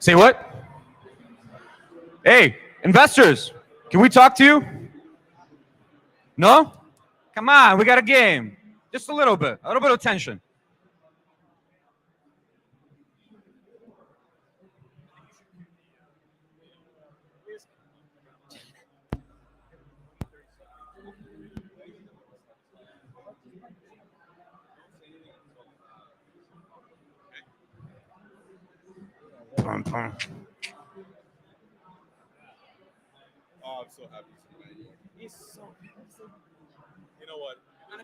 Say what? Hey, investors, can we talk to you? No? Come on, we got a game. Just a little bit of tension. Pum, pum. Oh, I'm so happy to meet you. He's so handsome. You know what?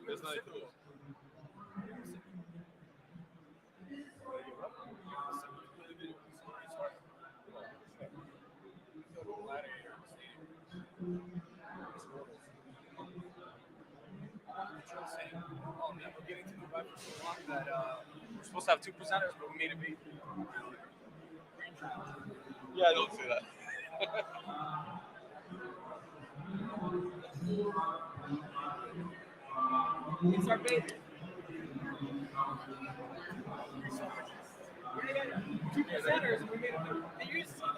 There's nothing to do. We're getting to Dubai for so long that we're supposed to have two presenters, but we made it be. Yeah, don't say that. It's our baby. We're gonna get two presenters, and we made it be. And you see them.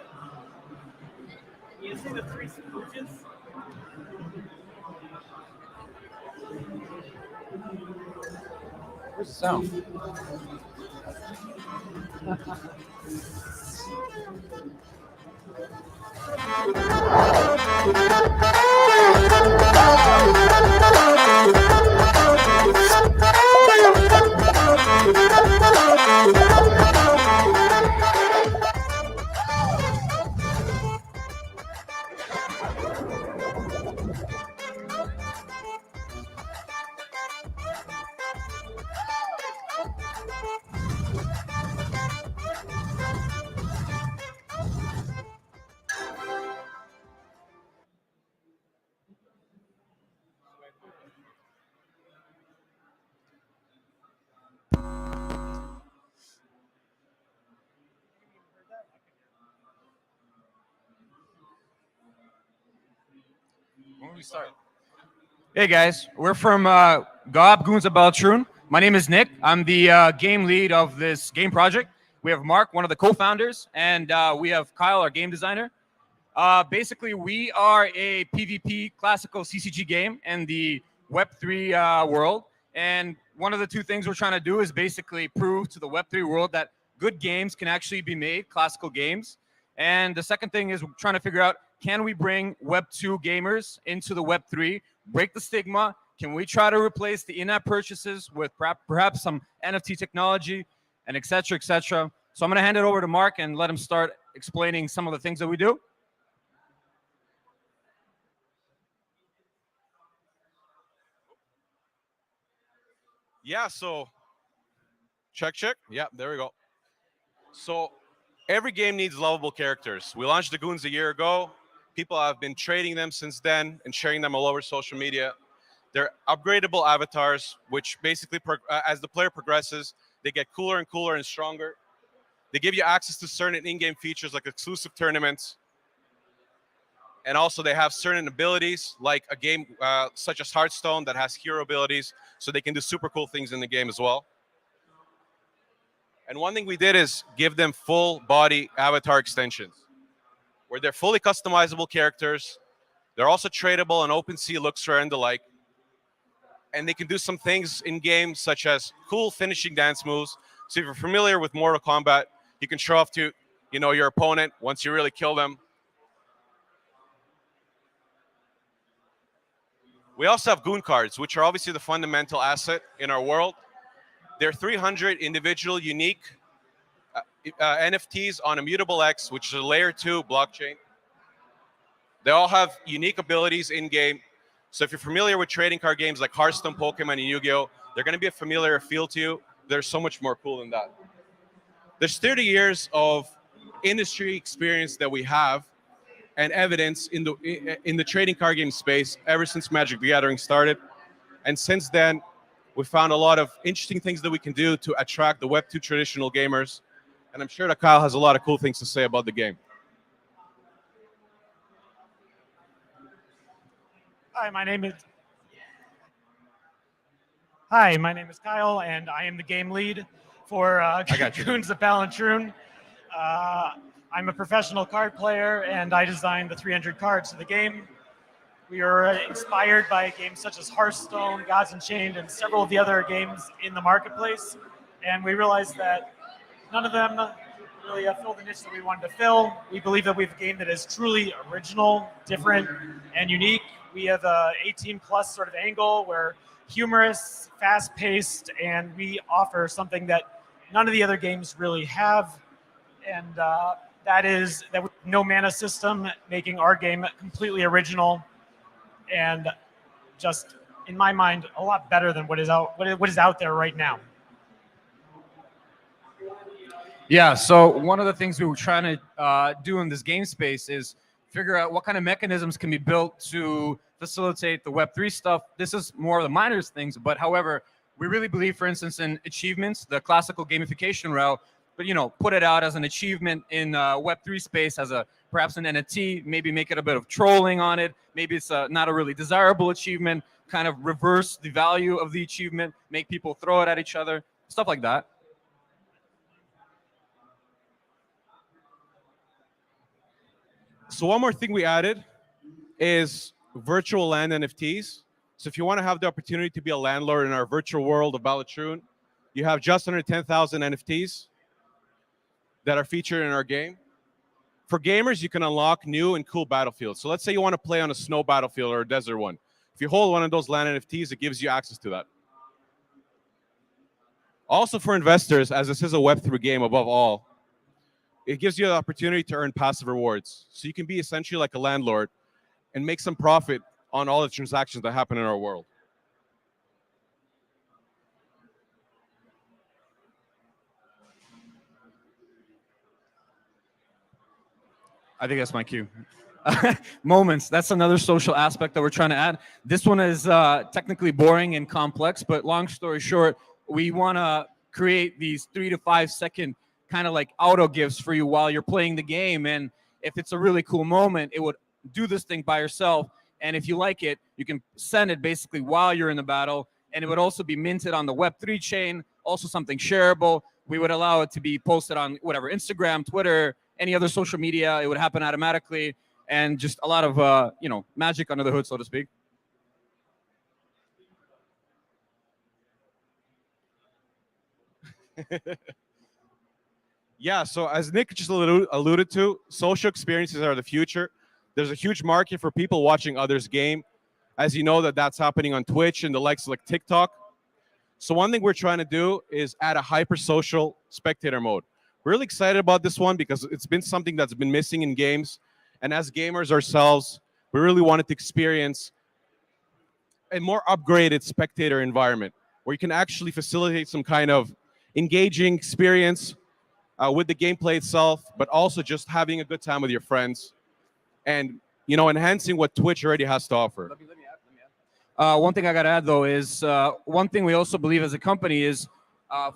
You see the three stooges? Where's the sound? When we start? Hey guys, we're from GOB 𝐏𝐥𝐞𝐚𝐬. My name is Nick. I'm the game lead of this game project. We have Mark, one of the co-founders, and we have Kyle, our game designer. Basically, we are a PvP classical CCG game in the Web3 world. And one of the two things we're trying to do is basically prove to the Web3 world that good games can actually be made, classical games. And the second thing is we're trying to figure out, can we bring Web2 gamers into the Web3, break the stigma? Can we try to replace the in-app purchases with perhaps some NFT technology, and et cetera, et cetera? So I'm going to hand it over to Mark and let him start explaining some of the things that we do. Yeah, so check. Yeah, there we go. So every game needs lovable characters. We launched the Goons a year ago. People have been trading them since then and sharing them all over social media. They're upgradable avatars, which basically, as the player progresses, they get cooler and cooler and stronger. They give you access to certain in-game features like exclusive tournaments. And also they have certain abilities like a game such as Hearthstone that has hero abilities, so they can do super cool things in the game as well. And one thing we did is give them full body avatar extensions where they're fully customizable characters. They're also tradable on OpenSea, Luxor, and the like. And they can do some things in game such as cool finishing dance moves. So if you're familiar with Mortal Kombat, you can show off to your opponent once you really kill them. We also have Goon cards, which are obviously the fundamental asset in our world. There are 300 individual unique NFTs on Immutable X, which is a layer 2 blockchain. They all have unique abilities in game. So if you're familiar with trading card games like Hearthstone, Pokemon, and Yu-Gi-Oh, they're going to be a familiar feel to you. They're so much more cool than that. There's 30 years of industry experience that we have and evidence in the trading card game space ever since Magic the Gathering started. And since then, we found a lot of interesting things that we can do to attract the Web2 traditional gamers. And I'm sure that Kyle has a lot of cool things to say about the game. Hi, my name is Kyle, and I am the game lead for Goons of Pavilion. I'm a professional card player, and I designed the 300 cards for the game. We are inspired by games such as Hearthstone, Gods Unchained, and several of the other games in the marketplace. And we realized that none of them really fill the niche that we wanted to fill. We believe that we have a game that is truly original, different, and unique. We have a 18-plus sort of angle. We're humorous, fast-paced, and we offer something that none of the other games really have. And that is that with no mana system, making our game completely original and just, in my mind, a lot better than what is out there right now. Yeah, so one of the things we were trying to do in this game space is figure out what kind of mechanisms can be built to facilitate the Web3 stuff. This is more of the minors things, but however, we really believe, for instance, in achievements, the classical gamification route, but put it out as an achievement in Web3 space as perhaps an NFT, maybe make it a bit of trolling on it. Maybe it's not a really desirable achievement, kind of reverse the value of the achievement, make people throw it at each other, stuff like that. So one more thing we added is virtual land NFTs. So if you want to have the opportunity to be a landlord in our virtual world of Balatron, you have just under 10,000 NFTs that are featured in our game. For gamers, you can unlock new and cool battlefields. So let's say you want to play on a snow battlefield or a desert one. If you hold one of those land NFTs, it gives you access to that. Also for investors, as this is a Web3 game above all, it gives you the opportunity to earn passive rewards. So you can be essentially like a landlord and make some profit on all the transactions that happen in our world. I think that's my cue. Moments, that's another social aspect that we're trying to add. This one is technically boring and complex, but long story short, we want to create these 3 to 5 second kind of like auto gifts for you while you're playing the game. And if it's a really cool moment, it would do this thing by yourself. And if you like it, you can send it basically while you're in the battle. And it would also be minted on the Web3 chain, also something shareable. We would allow it to be posted on whatever, Instagram, Twitter, any other social media. It would happen automatically. And just a lot of, magic under the hood, so to speak. Yeah, so as Nick just alluded to, social experiences are the future. There's a huge market for people watching others game. As you know, that's happening on Twitch and the likes like TikTok. So one thing we're trying to do is add a hyper-social spectator mode. We're really excited about this one because it's been something that's been missing in games. And as gamers ourselves, we really wanted to experience a more upgraded spectator environment where you can actually facilitate some kind of engaging experience with the gameplay itself, but also just having a good time with your friends and, enhancing what Twitch already has to offer. Let me add. One thing I got to add, though, is one thing we also believe as a company is,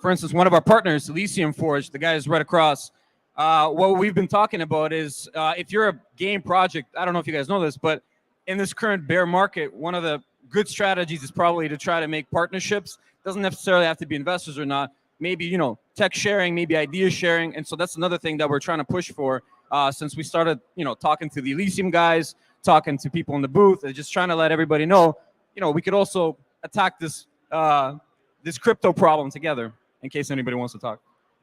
for instance, one of our partners, Elysium Forge, the guy is right across. What we've been talking about is if you're a game project, I don't know if you guys know this, but in this current bear market, one of the good strategies is probably to try to make partnerships. Doesn't necessarily have to be investors or not. Maybe, tech sharing, maybe idea sharing. And so that's another thing that we're trying to push for since we started, talking to the Elysium guys, talking to people in the booth, and just trying to let everybody know, we could also attack this this crypto problem together in case anybody wants to talk.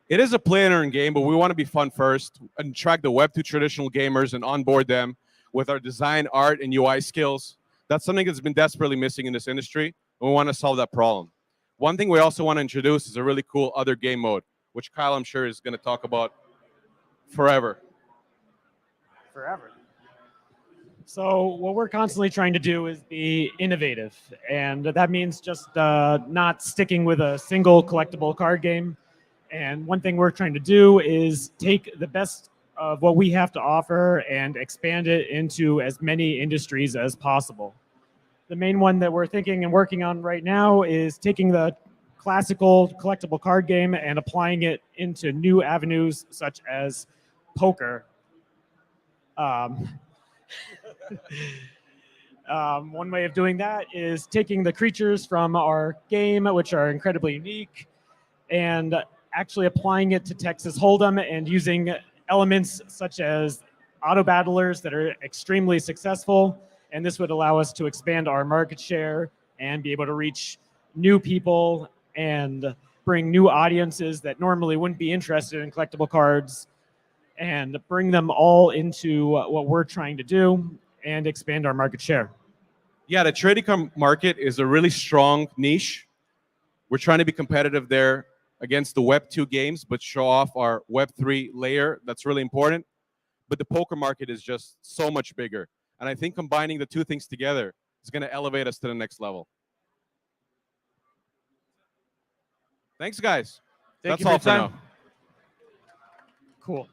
It is a play and earn game, but we want to be fun first and attract the Web2 traditional gamers and onboard them with our design, art, and UI skills. That's something that's been desperately missing in this industry, and we want to solve that problem. One thing we also want to introduce is a really cool other game mode, which Kyle, I'm sure, is going to talk about forever. So what we're constantly trying to do is be innovative. And that means just not sticking with a single collectible card game. And one thing we're trying to do is take the best of what we have to offer and expand it into as many industries as possible. The main one that we're thinking and working on right now is taking the classical collectible card game and applying it into new avenues such as poker. One way of doing that is taking the creatures from our game, which are incredibly unique, and actually applying it to Texas Hold'em and using elements such as auto battlers that are extremely successful, and this would allow us to expand our market share and be able to reach new people and bring new audiences that normally wouldn't be interested in collectible cards, and bring them all into what we're trying to do and expand our market share. Yeah, the trading card market is a really strong niche. We're trying to be competitive there against the Web 2 games, but show off our Web 3 layer. That's really important. But the poker market is just so much bigger. And I think combining the two things together is going to elevate us to the next level. Thanks, guys. Thank That's you for all your for time. now. Cool.